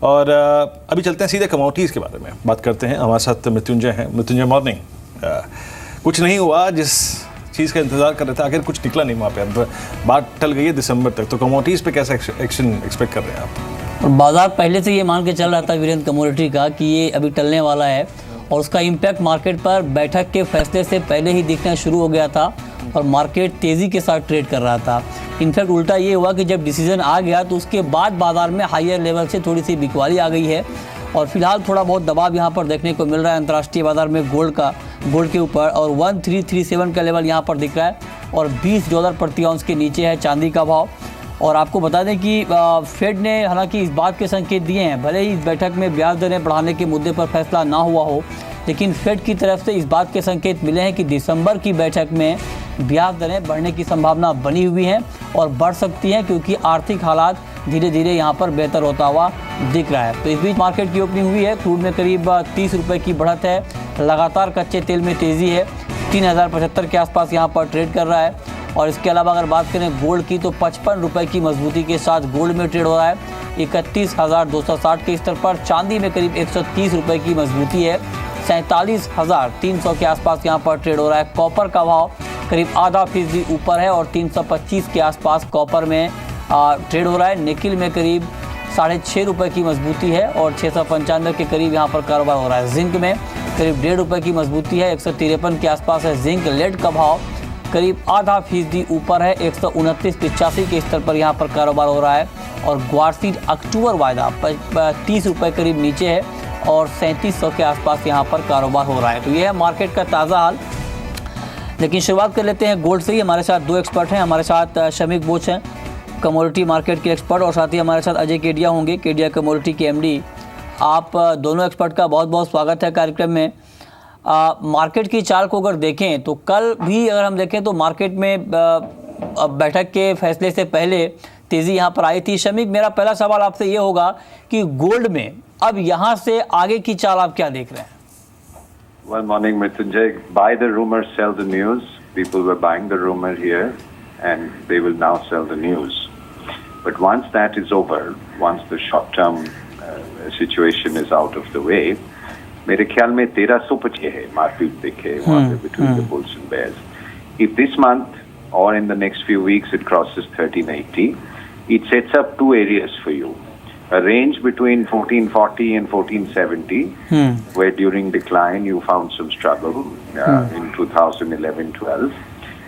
और अभी चलते हैं सीधे कमोडिटीज़ के बारे में बात करते हैं। हमारे साथ मृत्युंजय हैं। मृत्युंजय, मॉर्निंग। कुछ नहीं हुआ जिस चीज़ का इंतजार कर रहे थे, आखिर कुछ निकला नहीं वहाँ पे, अब बात टल गई है दिसंबर तक, तो कमोडिटीज़ पे कैसा एक्शन एक्सपेक्ट कर रहे हैं आप? बाजार पहले से ये मान के चल रहा था वीरेंद्र कमोडिटी का कि ये अभी टलने वाला है और उसका इम्पैक्ट मार्केट पर बैठक के फैसले से पहले ही दिखना शुरू हो गया था और मार्केट तेज़ी के साथ ट्रेड कर रहा था। इनफैक्ट उल्टा ये हुआ कि जब डिसीजन आ गया तो उसके बाद बाजार में हायर लेवल से थोड़ी सी बिकवाली आ गई है और फिलहाल थोड़ा बहुत दबाव यहाँ पर देखने को मिल रहा है अंतर्राष्ट्रीय बाजार में गोल्ड के ऊपर, और 1337 का लेवल यहाँ पर दिख रहा है और $20 प्रति आउंस के नीचे है चांदी का भाव। और आपको बता दें कि फेड ने हालांकि इस बात के संकेत दिए हैं, भले ही इस बैठक में ब्याज दरें बढ़ाने के मुद्दे पर फैसला ना हुआ हो, लेकिन फेड की तरफ से इस बात के संकेत मिले हैं कि दिसंबर की बैठक में ब्याज दरें बढ़ने की संभावना बनी हुई है और बढ़ सकती हैं क्योंकि आर्थिक हालात धीरे धीरे यहाँ पर बेहतर होता हुआ दिख रहा है। तो इस बीच मार्केट की ओपनिंग हुई है, क्रूड में करीब 30 रुपये की बढ़त है, लगातार कच्चे तेल में तेज़ी है, 3075 के आसपास यहाँ पर ट्रेड कर रहा है। और इसके अलावा अगर बात करें गोल्ड की तो 55 रुपये की मजबूती के साथ गोल्ड में ट्रेड हो रहा है 31,260 के स्तर पर। चांदी में करीब 130 रुपये की मजबूती है, 47,300 के आसपास यहाँ पर ट्रेड हो रहा है। कॉपर का भाव करीब आधा फीसदी ऊपर है और 325 के आसपास कॉपर में ट्रेड हो रहा है। निकिल में करीब 6.5 रुपये की मजबूती है और 695 के करीब यहाँ पर कारोबार हो रहा है। जिंक में करीब 1.5 रुपये की मजबूती है, 153 के आसपास है जिंक। लेड का भाव करीब आधा फीसदी ऊपर है, 129.85 के स्तर पर यहाँ पर कारोबार हो रहा है। और ग्वारसीड अक्टूबर वायदा 30 रुपये करीब नीचे है और 3700 के आसपास यहाँ पर कारोबार हो रहा है। तो ये है मार्केट का ताज़ा हाल। लेकिन शुरुआत कर लेते हैं गोल्ड से ही। हमारे साथ दो एक्सपर्ट हैं, हमारे साथ शमीक बोच हैं, कमोडिटी मार्केट के एक्सपर्ट, और साथ ही हमारे साथ अजय केडिया होंगे, केडिया कमोडिटी के एमडी। आप दोनों एक्सपर्ट का बहुत बहुत स्वागत है कार्यक्रम में। मार्केट की चाल को अगर देखें तो कल भी अगर हम देखें तो मार्केट में बैठक के फैसले से पहले तेज़ी यहाँ पर आई थी। शमीक, मेरा पहला सवाल आपसे ये होगा कि गोल्ड में अब यहाँ से आगे की चाल आप क्या देख रहे हैं? Well, morning, Mrityunjay. Buy the rumor, sell the news. People were buying the rumor here, and they will now sell the news. But once that is over, once the short-term situation is out of the way, मेरे ख्याल में 1350 है market देखे वहाँ पे between the bulls and bears. If this month or in the next few weeks it crosses 1380, it sets up two areas for you. A range between 1440 and 1470, where during decline you found some struggle in 2011-12,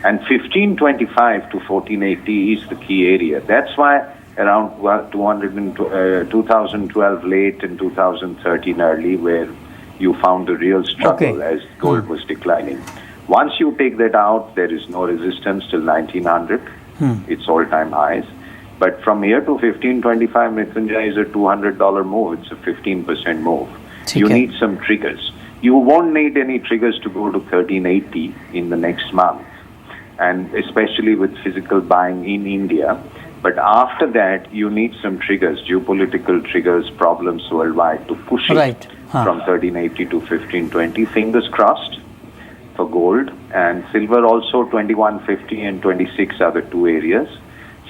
and 1525 to 1480 is the key area. That's why around 2012 late and 2013 early, where you found the real struggle as gold was declining. Once you take that out, there is no resistance till 1900. It's all-time highs. But from here to 1525, Mrityunjay, is a $200 move. It's a 15% move. You need some triggers. You won't need any triggers to go to 1380 in the next month, and especially with physical buying in India. But after that, you need some triggers, geopolitical triggers, problems worldwide to push it from 1380 to 1520. Fingers crossed for gold. And silver also, 2150 and 26 are the two areas.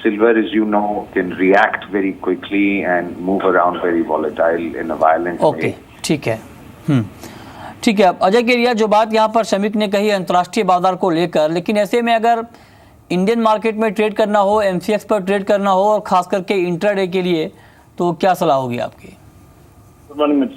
Silver, as you know, can react very quickly and move around very volatile in a violent way. ठीक है। ठीक है। अजय केडिया, जो बात यहाँ पर शमीक ने कही अंतर्राष्ट्रीय बाजार को लेकर, लेकिन ऐसे में अगर इंडियन मार्केट में ट्रेड करना हो, एमसीएक्स पर ट्रेड करना हो और खास करके इंट्राडे के लिए, तो क्या सलाह होगी आपकी? Good morning.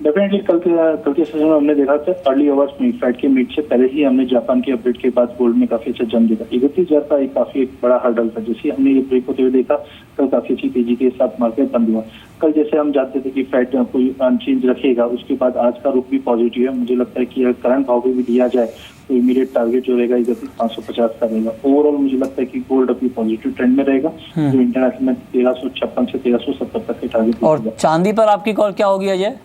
डेफिनेटली कल के सेशन में हमने देखा था अर्ली आवर्स में फेड के मीट से पहले ही हमने जापान के अपडेट के बाद गोल्ड में काफी अच्छा जम देखा। 31,000 का काफी एक बड़ा हर्डल था, जैसे हमने ये ब्रेक होते हुए देखा कल काफी अच्छी तेजी के साथ मार्केट बंद हुआ। कल जैसे हम जानते थे कि फेड कोई अनचेंज रखेगा, उसके बाद आज का रुख भी पॉजिटिव है। मुझे लगता है कि अगर करंट भाव पे भी दिया जाए तो इमीडिएट टारगेट जो रहेगा 550 का रहेगा। ओवरऑल मुझे लगता है कि गोल्ड अभी पॉजिटिव ट्रेंड में रहेगा, जो इंटरनेशनल में 1356 से 1370 तक के टारगेट। और चांदी पर आपकी कॉल क्या होगी Ajay?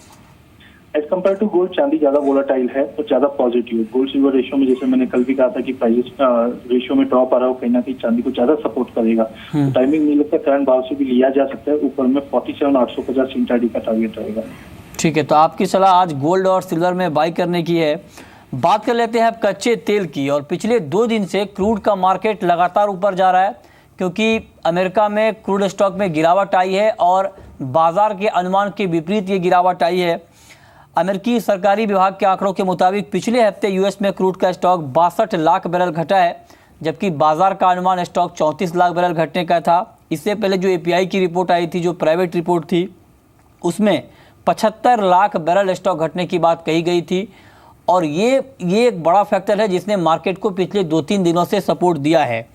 As compare to gold, चांदी ज्यादा वोलाटाइल है और ज्यादा पॉजिटिव है। गोल्ड सिल्वर रेशियो में जैसे मैंने कल भी कहा था कि प्राइस रेशियो में ड्रॉप आ रहा हो, कहीं ना कहीं चांदी को ज्यादा सपोर्ट करेगा। तो टाइमिंग नहीं लगता, करंट भाव से भी लिया जा सकता है। ऊपर में 47,850 इंट्राडे का टारगेट रहेगा। ठीक है, तो आपकी सलाह आज गोल्ड और सिल्वर में बाई करने की है। बात कर लेते हैं अब कच्चे तेल की। और पिछले 2 दिन से क्रूड का मार्केट लगातार ऊपर जा रहा है क्योंकि अमेरिका में क्रूड स्टॉक में गिरावट आई है और बाजार के अनुमान के विपरीत ये गिरावट आई है। अमेरिकी सरकारी विभाग के आंकड़ों के मुताबिक पिछले हफ्ते यूएस में क्रूड का स्टॉक 62 लाख बैरल घटा है, जबकि बाजार का अनुमान स्टॉक 34 लाख बैरल घटने का था। इससे पहले जो एपीआई की रिपोर्ट आई थी, जो प्राइवेट रिपोर्ट थी, उसमें 75 लाख बैरल स्टॉक घटने की बात कही गई थी। और ये एक बड़ा फैक्टर है जिसने मार्केट को पिछले 2-3 दिनों से सपोर्ट दिया है।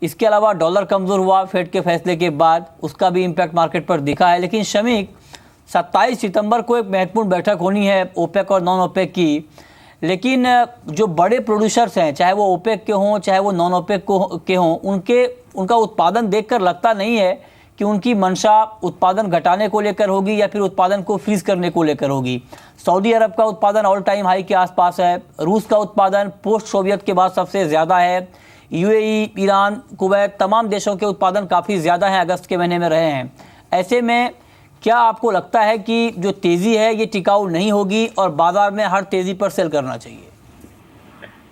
इसके अलावा डॉलर कमज़ोर हुआ फेड के फैसले के बाद, उसका भी इम्पैक्ट मार्केट पर दिखा है। लेकिन शमीक, 27 सितंबर को एक महत्वपूर्ण बैठक होनी है ओपेक और नॉन ओपेक की, लेकिन जो बड़े प्रोड्यूसर्स हैं, चाहे वो ओपेक के हों चाहे वो नॉन ओपेक के हों, उनका उत्पादन देखकर लगता नहीं है कि उनकी मंशा उत्पादन घटाने को लेकर होगी या फिर उत्पादन को फ्रीज करने को लेकर होगी। सऊदी अरब का उत्पादन ऑल टाइम हाई के आसपास है, रूस का उत्पादन पोस्ट सोवियत के बाद सबसे ज़्यादा है, यूएई, ईरान, कुवैत, तमाम देशों के उत्पादन काफ़ी ज़्यादा हैं, अगस्त के महीने में रहे हैं। ऐसे में क्या आपको लगता है कि जो तेज़ी है ये टिकाऊ नहीं होगी और बाजार में हर तेज़ी पर सेल करना चाहिए?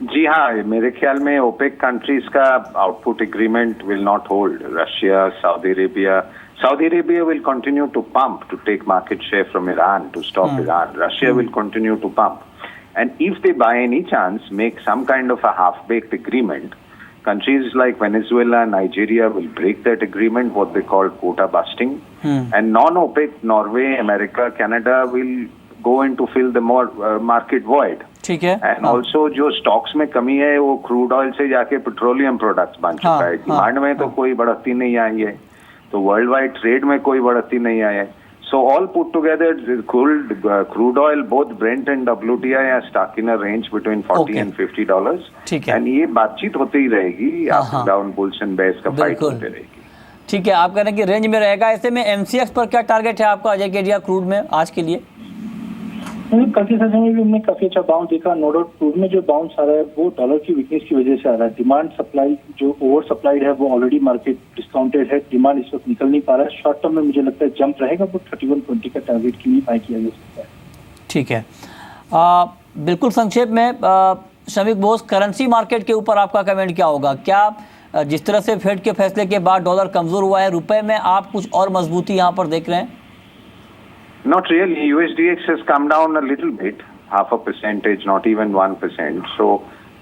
जी हाँ, मेरे ख्याल में ओपेक कंट्रीज का output agreement will not hold. Russia, Saudi Arabia will continue to pump to take market share from Iran, to stop Iran. Russia will continue to pump. And if they by any chance make some kind of a half-baked agreement, countries like Venezuela, Nigeria will break that agreement, what they call quota busting. And non-OPEC, Norway, America, Canada will go in to fill the more market void. ठीक है। And also जो stocks में कमी है वो crude oil से जाके petroleum प्रूडक्स बन चुका है। डिमांड में तो कोई बढ़ोतरी नहीं आई है, तो वर्ल्ड वाइड ट्रेड में कोई बढ़ोतरी नहीं आई है। So all put together crude oil both Brent and WTI are stuck in a range between $40 and $50। ठीक है। एंड ये बातचीत होती ही रहेगी, up down bulls and bears का फाइट होते रहेगी। ठीक है, आप कह रहे हैं कि रेंज में रहेगा। ऐसे में MCX पर क्या टारगेट है आपका अजय केडिया क्रूड में आज के लिए? कल के सेशन में भी हमने काफी अच्छा बाउंस देखा। नो डाउट क्रूड में जो बाउंस आ रहा है वो डॉलर की वीकनेस की वजह से आ रहा है। डिमांड सप्लाई जो ओवर सप्लाइड है वो ऑलरेडी मार्केट डिस्काउंटेड है, डिमांड इस वक्त निकल नहीं पा रहा है। शॉर्ट टर्म में मुझे लगता है जंप रहेगा, वो 3120 का टारगेट के लिए बाय किया जा सकता है। ठीक है, बिल्कुल संक्षेप में शमीक बोस, करेंसी मार्केट के ऊपर आपका कमेंट क्या होगा? क्या जिस तरह से फेड के फैसले के बाद डॉलर कमजोर हुआ है, रुपए में आप कुछ और मजबूती यहाँ पर देख रहे हैं? Not really. USDX has come down a little bit, 0.5%, not even 1%. So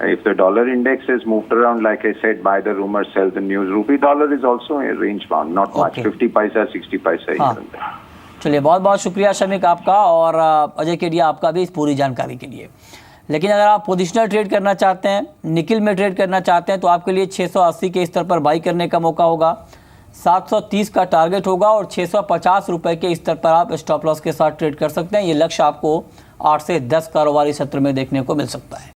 if the dollar index has moved around, like I said, buy the rumor, sell the news. Rupee dollar is also a range bound, not much, 50 paisa, 60 paisa. चलिए, बहुत बहुत शुक्रिया शमीक आपका और अजय केडिया आपका भी इस पूरी जानकारी के लिए। लेकिन अगर आप पोजिशनल ट्रेड करना चाहते हैं, निकिल में ट्रेड करना चाहते हैं, तो आपके लिए 680 के स्तर पर बाई करने का मौका होगा, 730 का टारगेट होगा और 650 रुपए के स्तर पर आप स्टॉप लॉस के साथ ट्रेड कर सकते हैं। ये लक्ष्य आपको 8 से 10 कारोबारी सत्र में देखने को मिल सकता है।